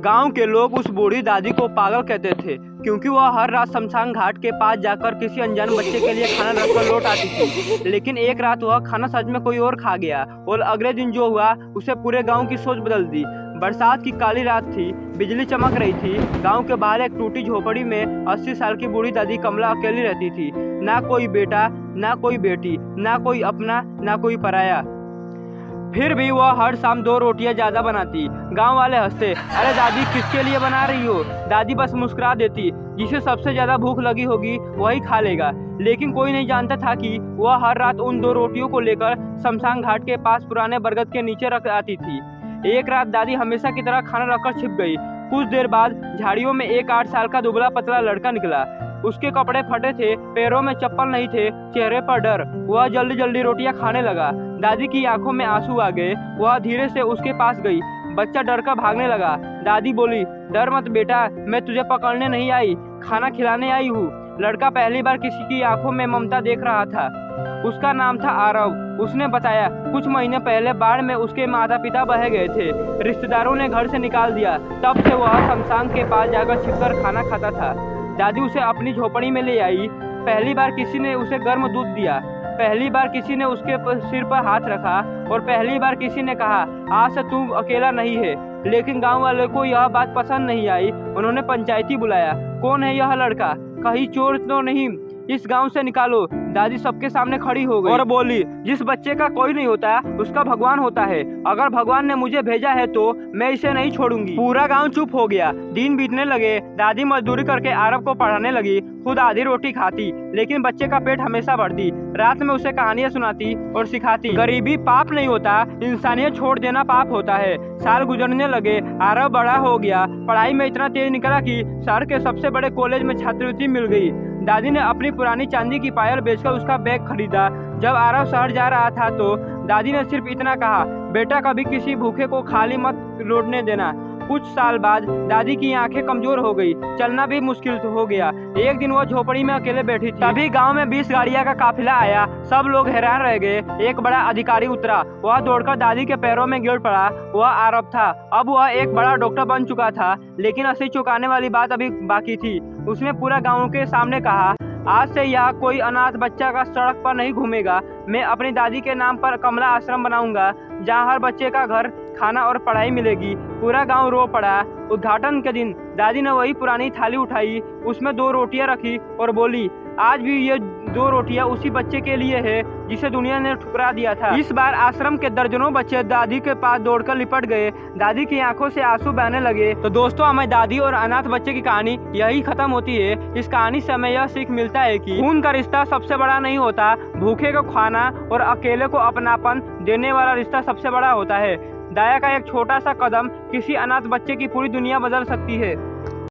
गांव के लोग उस बूढ़ी दादी को पागल कहते थे क्योंकि वह हर रात शमशान घाट के पास जाकर किसी अनजान बच्चे के लिए खाना रखकर लौट आती थी। लेकिन एक रात वह खाना सच में कोई और खा गया और अगले दिन जो हुआ उसे पूरे गांव की सोच बदल दी। बरसात की काली रात थी, बिजली चमक रही थी। गांव के बाहर एक टूटी झोपड़ी में 80 साल की बूढ़ी दादी कमला अकेली रहती थी। ना कोई बेटा, ना कोई बेटी, ना कोई अपना, ना कोई पराया। फिर भी वह हर शाम 2 रोटियां ज्यादा बनाती। गांव वाले हंसते, अरे दादी किसके लिए बना रही हो? दादी बस मुस्कुरा देती, जिसे सबसे ज्यादा भूख लगी होगी वही खा लेगा। लेकिन कोई नहीं जानता था कि वह हर रात उन 2 रोटियों को लेकर शमशान घाट के पास पुराने बरगद के नीचे रख आती थी। एक रात दादी हमेशा की तरह खाना रखकर छिप गई। कुछ देर बाद झाड़ियों में एक 8 साल का दुबला पतला लड़का निकला। उसके कपड़े फटे थे, पैरों में चप्पल नहीं थे, चेहरे पर डर। वह जल्दी जल्दी रोटियां खाने लगा। दादी की आंखों में आंसू आ गए। वह धीरे से उसके पास गई। बच्चा डर कर भागने लगा। दादी बोली, डर मत बेटा, मैं तुझे पकड़ने नहीं आई, खाना खिलाने आई हूँ। लड़का पहली बार किसी की आंखों में ममता देख रहा था। उसका नाम था आरव। उसने बताया, कुछ महीने पहले बाढ़ में उसके माता पिता बह गए थे। रिश्तेदारों ने घर से निकाल दिया। तब से वह शमशान के पास जाकर छिपकर खाना खाता था। दादी उसे अपनी झोपड़ी में ले आई। पहली बार किसी ने उसे गर्म दूध दिया। पहली बार किसी ने उसके सिर पर हाथ रखा और पहली बार किसी ने कहा, आज से तू अकेला नहीं है। लेकिन गांव वालों को यह बात पसंद नहीं आई। उन्होंने पंचायती बुलाया। कौन है यह लड़का? कहीं चोर तो नहीं? इस गांव से निकालो। दादी सबके सामने खड़ी हो गई और बोली, जिस बच्चे का कोई नहीं होता उसका भगवान होता है। अगर भगवान ने मुझे भेजा है तो मैं इसे नहीं छोड़ूंगी। पूरा गांव चुप हो गया। दिन बीतने लगे। दादी मजदूरी करके आरव को पढ़ाने लगी। खुद आधी रोटी खाती, लेकिन बच्चे का पेट हमेशा बढ़ती। रात में उसे कहानियां सुनाती और सिखाती, गरीबी पाप नहीं होता, इंसानियत छोड़ देना पाप होता है। साल गुजरने लगे। आरव बड़ा हो गया। पढ़ाई में इतना तेज निकला कि शहर के सबसे बड़े कॉलेज में छात्रवृत्ति मिल गई। दादी ने अपनी पुरानी चांदी की पायल बेचकर उसका बैग खरीदा। जब आरव शहर जा रहा था तो दादी ने सिर्फ इतना कहा, बेटा कभी किसी भूखे को खाली मत लौटने देना। कुछ साल बाद दादी की आंखें कमजोर हो गई, चलना भी मुश्किल हो गया। एक दिन वह झोपड़ी में अकेले बैठी थी। तभी गांव में 20 गाड़ियां का काफिला आया। सब लोग हैरान रह गए। एक बड़ा अधिकारी उतरा। वह दौड़कर दादी के पैरों में गिर पड़ा। वह आरव था। अब वह एक बड़ा डॉक्टर बन चुका था। लेकिन असली चौंकाने वाली बात अभी बाकी थी। उसने पूरा गाँव के सामने कहा, आज से यहाँ कोई अनाथ बच्चा का सड़क पर नहीं घूमेगा। मैं अपनी दादी के नाम पर कमला आश्रम बनाऊंगा, जहाँ हर बच्चे का घर, खाना और पढ़ाई मिलेगी। पूरा गांव रो पड़ा। उद्घाटन के दिन दादी ने वही पुरानी थाली उठाई, उसमें 2 रोटियां रखी और बोली, आज भी ये 2 रोटियां उसी बच्चे के लिए है जिसे दुनिया ने ठुकरा दिया था। इस बार आश्रम के दर्जनों बच्चे दादी के पास दौड़कर लिपट गए। दादी की आंखों से आंसू बहने लगे। तो दोस्तों, हमें दादी और अनाथ बच्चे की कहानी यही खत्म होती है। इस कहानी से हमें यह सीख मिलता है कि खून का रिश्ता सबसे बड़ा नहीं होता, भूखे को खाना और अकेले को अपनापन देने वाला रिश्ता सबसे बड़ा होता है। दया का एक छोटा सा कदम किसी अनाथ बच्चे की पूरी दुनिया बदल सकती है।